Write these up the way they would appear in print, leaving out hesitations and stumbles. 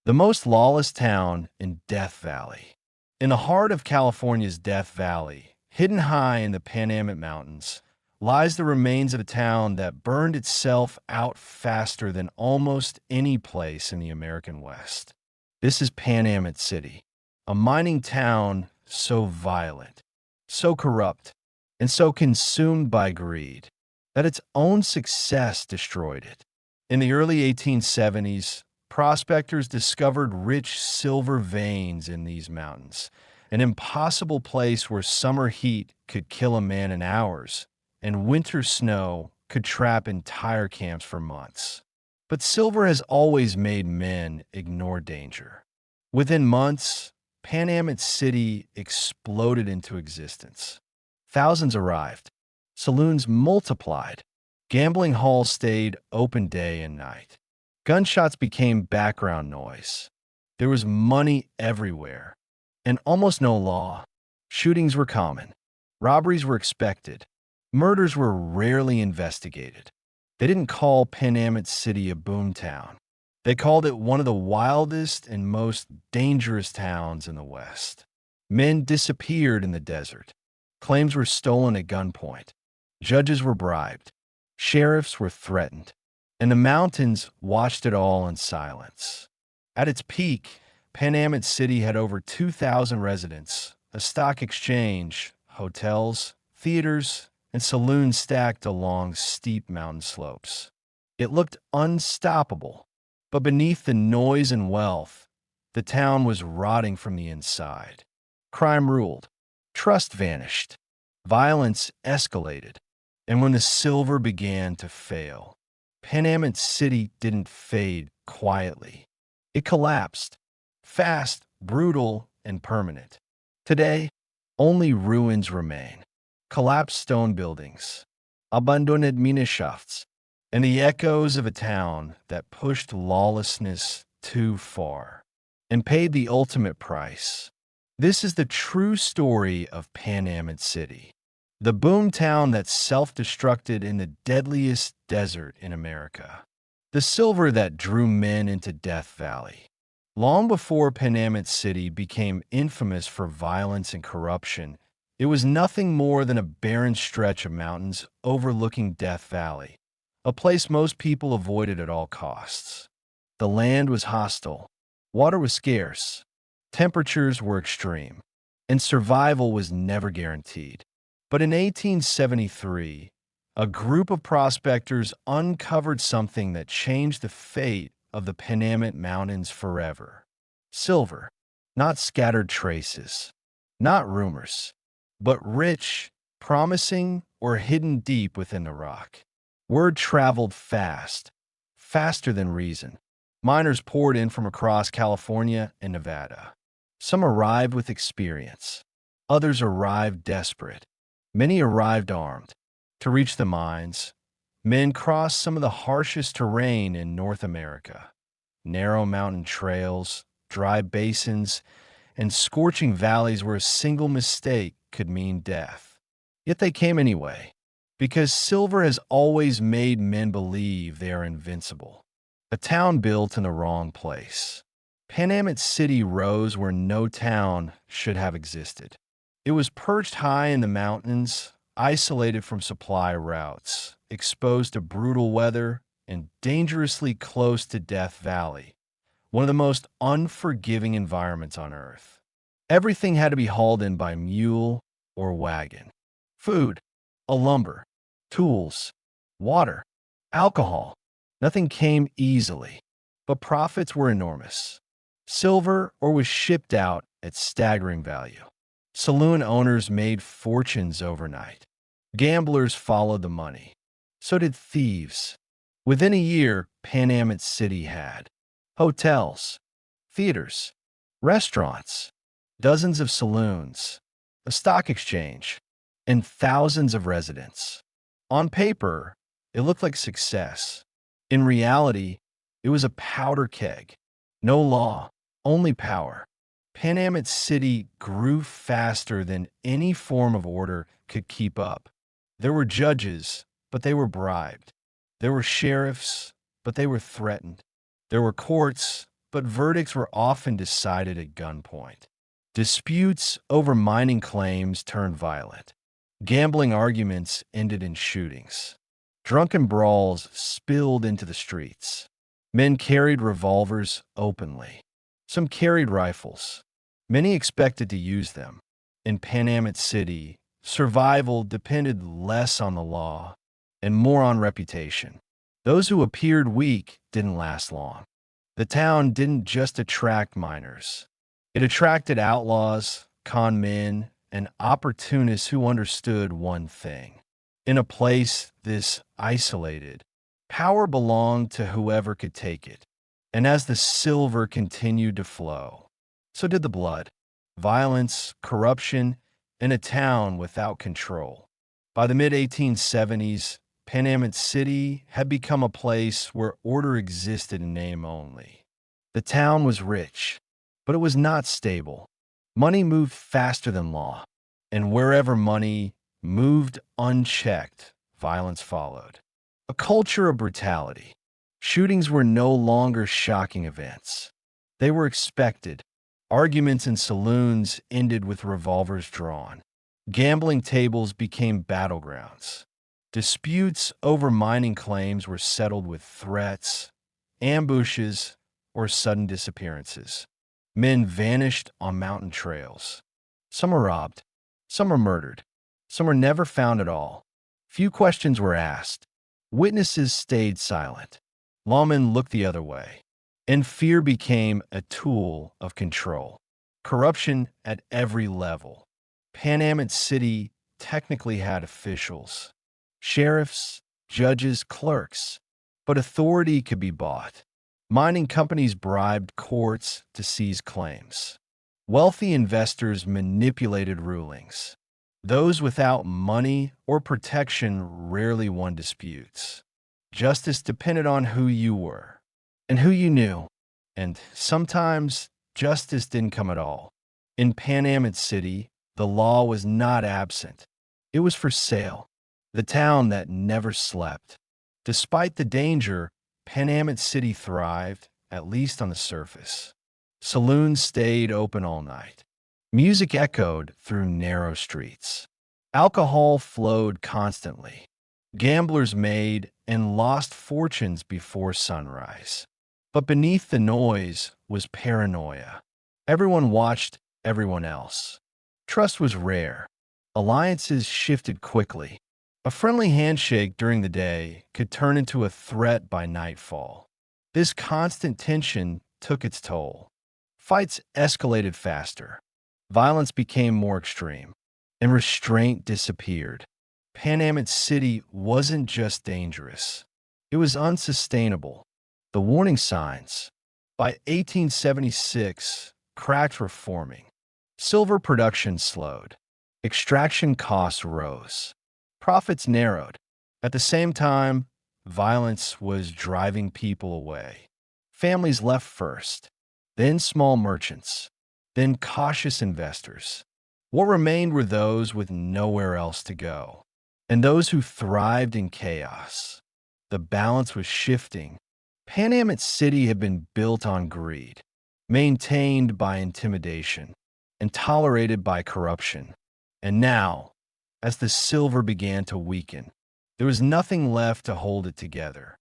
the most lawless town in Death Valley. In the heart of California's Death Valley, hidden high in the Panamint Mountains, lies the remains of a town that burned itself out faster than almost any place in the American West. This is Panamint City, a mining town so violent, so corrupt, and so consumed by greed that its own success destroyed it. In the early 1870s, prospectors discovered rich silver veins in these mountains, an impossible place where summer heat could kill a man in hours and winter snow could trap entire camps for months. But silver has always made men ignore danger. Within months, Panamint City exploded into existence. Thousands arrived. Saloons multiplied. Gambling halls stayed open day and night. Gunshots became background noise. There was money everywhere, and almost no law. Shootings were common. Robberies were expected. Murders were rarely investigated. They didn't call Panamint City a boomtown. They called it one of the wildest and most dangerous towns in the West. Men disappeared in the desert. Claims were stolen at gunpoint. Judges were bribed. Sheriffs were threatened. And the mountains watched it all in silence. At its peak, Panamint City had over 2,000 residents, a stock exchange, hotels, theaters, and saloons stacked along steep mountain slopes. It looked unstoppable, but beneath the noise and wealth, the town was rotting from the inside. Crime ruled. Trust vanished. Violence escalated. And when the silver began to fail, Panamint City didn't fade quietly. It collapsed. Fast, brutal, and permanent. Today, only ruins remain. Collapsed stone buildings, abandoned Minenschafts, and the echoes of a town that pushed lawlessness too far and paid the ultimate price. This is the true story of Panamint City, the boomtown that self-destructed in the deadliest desert in America, the silver that drew men into Death Valley. Long before Panamint City became infamous for violence and corruption, it was nothing more than a barren stretch of mountains overlooking Death Valley, a place most people avoided at all costs. The land was hostile, water was scarce, temperatures were extreme, and survival was never guaranteed. But in 1873, a group of prospectors uncovered something that changed the fate of the Panamint Mountains forever. Silver, not scattered traces, not rumors, but rich, promising, or hidden deep within the rock. Word traveled fast, faster than reason. Miners poured in from across California and Nevada. Some arrived with experience. Others arrived desperate. Many arrived armed. To reach the mines, men crossed some of the harshest terrain in North America. Narrow mountain trails, dry basins, and scorching valleys where a single mistake could mean death. Yet they came anyway, because silver has always made men believe they are invincible. A town built in the wrong place. Panamint City rose where no town should have existed. It was perched high in the mountains, isolated from supply routes, exposed to brutal weather, and dangerously close to Death Valley, one of the most unforgiving environments on Earth. Everything had to be hauled in by mule or wagon. Food, lumber, tools, water, alcohol. Nothing came easily, but profits were enormous. Silver or was shipped out at staggering value. Saloon owners made fortunes overnight. Gamblers followed the money. So did thieves. Within a year, Panamint City had hotels, theaters, restaurants, dozens of saloons, a stock exchange, and thousands of residents. On paper, it looked like success. In reality, it was a powder keg. No law, only power. Panamint City grew faster than any form of order could keep up. There were judges, but they were bribed. There were sheriffs, but they were threatened. There were courts, but verdicts were often decided at gunpoint. Disputes over mining claims turned violent. Gambling arguments ended in shootings. Drunken brawls spilled into the streets. Men carried revolvers openly. Some carried rifles. Many expected to use them. In Panamint City, survival depended less on the law and more on reputation. Those who appeared weak didn't last long. The town didn't just attract miners. It attracted outlaws, con men, and opportunists who understood one thing. In a place this isolated, power belonged to whoever could take it. And as the silver continued to flow, so did the blood, violence, corruption, in a town without control. By the mid-1870s, Panamint City had become a place where order existed in name only. The town was rich, but it was not stable. Money moved faster than law, and wherever money moved unchecked, violence followed. A culture of brutality. Shootings were no longer shocking events. They were expected. Arguments in saloons ended with revolvers drawn. Gambling tables became battlegrounds. Disputes over mining claims were settled with threats, ambushes, or sudden disappearances. Men vanished on mountain trails. Some were robbed. Some were murdered. Some were never found at all. Few questions were asked. Witnesses stayed silent. Lawmen looked the other way. And fear became a tool of control. Corruption at every level. Panamint City technically had officials. Sheriffs, judges, clerks. But authority could be bought. Mining companies bribed courts to seize claims. Wealthy investors manipulated rulings. Those without money or protection rarely won disputes. Justice depended on who you were and who you knew, and sometimes justice didn't come at all. In Panamint City, the law was not absent. It was for sale. The town that never slept. Despite the danger, Panamint City thrived, at least on the surface. Saloons stayed open all night. Music echoed through narrow streets. Alcohol flowed constantly. Gamblers made and lost fortunes before sunrise. But beneath the noise was paranoia. Everyone watched everyone else. Trust was rare. Alliances shifted quickly. A friendly handshake during the day could turn into a threat by nightfall. This constant tension took its toll. Fights escalated faster. Violence became more extreme, and restraint disappeared. Panamint City wasn't just dangerous. It was unsustainable. The warning signs. By 1876, cracks were forming. Silver production slowed. Extraction costs rose. Profits narrowed. At the same time, violence was driving people away. Families left first, then small merchants, then cautious investors. What remained were those with nowhere else to go, and those who thrived in chaos. The balance was shifting. Panamint City had been built on greed, maintained by intimidation, and tolerated by corruption. And now, as the silver began to weaken, there was nothing left to hold it together.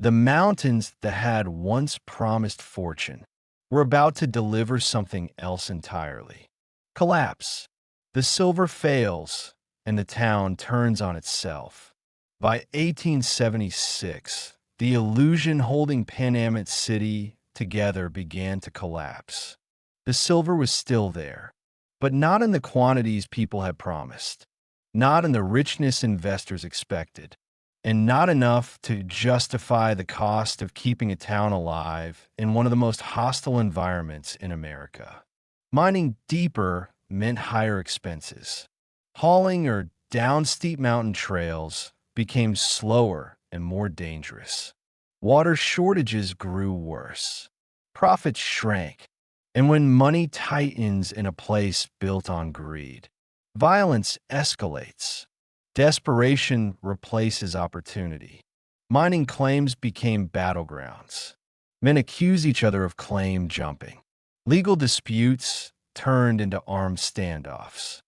The mountains that had once promised fortune were about to deliver something else entirely. Collapse. The silver fails, and the town turns on itself. By 1876, the illusion holding Panamint City together began to collapse. The silver was still there, but not in the quantities people had promised, not in the richness investors expected, and not enough to justify the cost of keeping a town alive in one of the most hostile environments in America. Mining deeper meant higher expenses. Hauling or down steep mountain trails became slower and more dangerous. Water shortages grew worse. Profits shrank. And when money tightens in a place built on greed, violence escalates. Desperation replaces opportunity. Mining claims became battlegrounds. Men accused each other of claim jumping. Legal disputes turned into armed standoffs.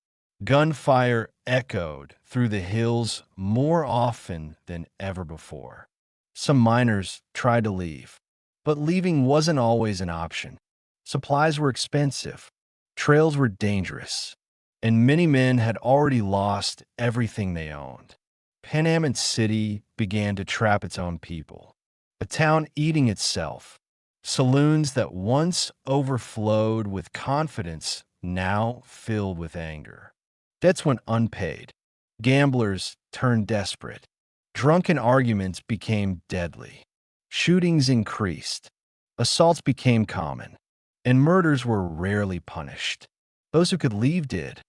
Gunfire echoed through the hills more often than ever before. Some miners tried to leave, but leaving wasn't always an option. Supplies were expensive, trails were dangerous, and many men had already lost everything they owned. Panamint City began to trap its own people, a town eating itself. Saloons that once overflowed with confidence now filled with anger. Debts went unpaid. Gamblers turned desperate. Drunken arguments became deadly. Shootings increased. Assaults became common. And murders were rarely punished. Those who could leave did.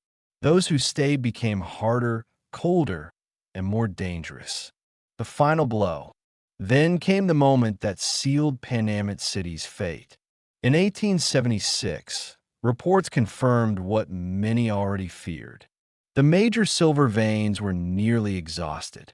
Those who stayed became harder, colder, and more dangerous. The final blow. Then came the moment that sealed Panamint City's fate. In 1876, reports confirmed what many already feared. The major silver veins were nearly exhausted.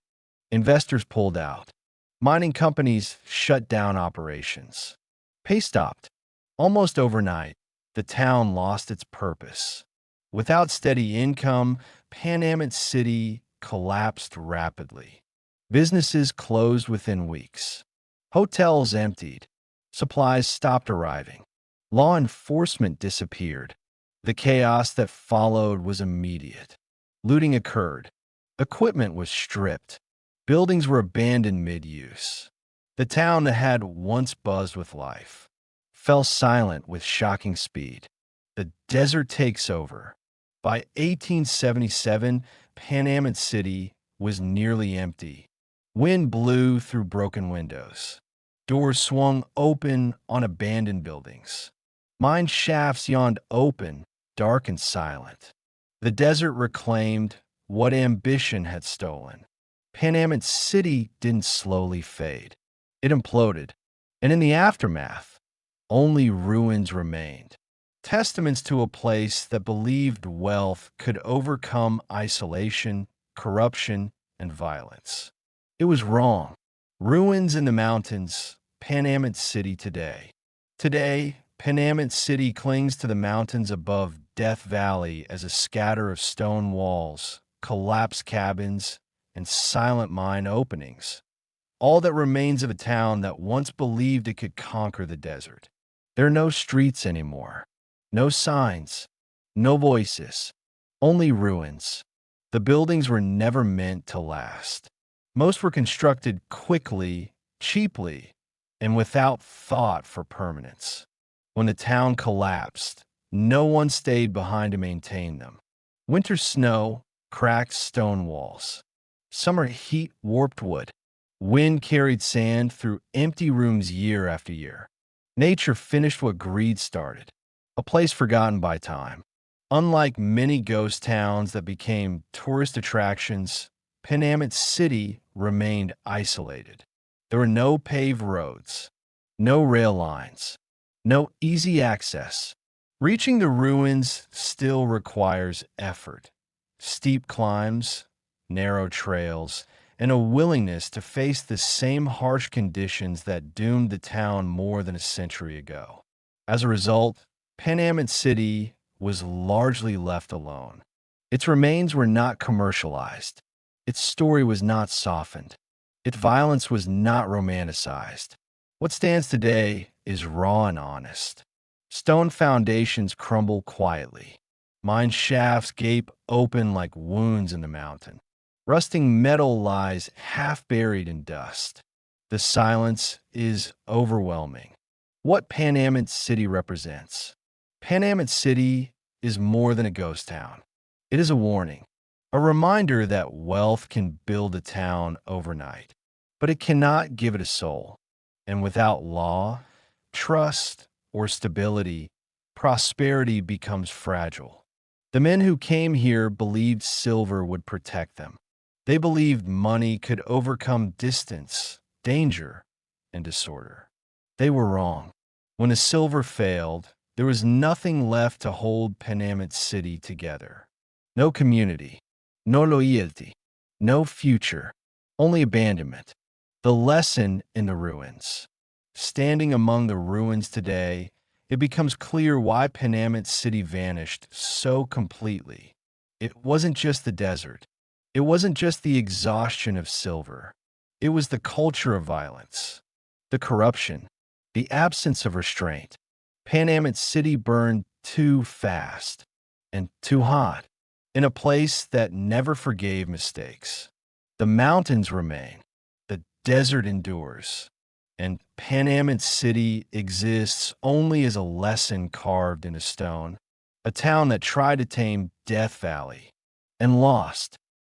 Investors pulled out. Mining companies shut down operations. Pay stopped. Almost overnight, the town lost its purpose. Without steady income, Panamint City collapsed rapidly. Businesses closed within weeks. Hotels emptied. Supplies stopped arriving. Law enforcement disappeared. The chaos that followed was immediate. Looting occurred. Equipment was stripped. Buildings were abandoned mid-use. The town that had once buzzed with life fell silent with shocking speed. The desert takes over. By 1877, Panamint City was nearly empty. Wind blew through broken windows. Doors swung open on abandoned buildings. Mine shafts yawned open, dark and silent. The desert reclaimed what ambition had stolen. Panamint City didn't slowly fade. It imploded. And in the aftermath, only ruins remained. Testaments to a place that believed wealth could overcome isolation, corruption, and violence. It was wrong. Ruins in the mountains, Panamint City today. Today, Panamint City clings to the mountains above Death Valley as a scatter of stone walls, collapsed cabins, and silent mine openings. All that remains of a town that once believed it could conquer the desert. There are no streets anymore. No signs. No voices. Only ruins. The buildings were never meant to last. Most were constructed quickly, cheaply, and without thought for permanence. When the town collapsed, no one stayed behind to maintain them. Winter snow cracked stone walls. Summer heat warped wood. Wind carried sand through empty rooms year after year. Nature finished what greed started, a place forgotten by time. Unlike many ghost towns that became tourist attractions, Panamint City remained isolated. There were no paved roads, no rail lines, no easy access. Reaching the ruins still requires effort, steep climbs, narrow trails, and a willingness to face the same harsh conditions that doomed the town more than a century ago. As a result, Panamint City was largely left alone. Its remains were not commercialized. Its story was not softened. Its violence was not romanticized. What stands today is raw and honest. Stone foundations crumble quietly. Mine shafts gape open like wounds in the mountain. Rusting metal lies half buried in dust. The silence is overwhelming. What Panamint City represents? Panamint City is more than a ghost town. It is a warning, a reminder that wealth can build a town overnight, but it cannot give it a soul. And without law, trust, or stability, prosperity becomes fragile. The men who came here believed silver would protect them. They believed money could overcome distance, danger, and disorder. They were wrong. When the silver failed, there was nothing left to hold Panamint City together. No community, no loyalty, no future, only abandonment. The lesson in the ruins. standing among the ruins today, it becomes clear why Panamint City vanished so completely. It wasn't just the desert. It wasn't just the exhaustion of silver. It was the culture of violence, the corruption, the absence of restraint. Panamint City burned too fast and too hot in a place that never forgave mistakes. The mountains remain, the desert endures, and Panamint City exists only as a lesson carved into stone, a town that tried to tame Death Valley and lost.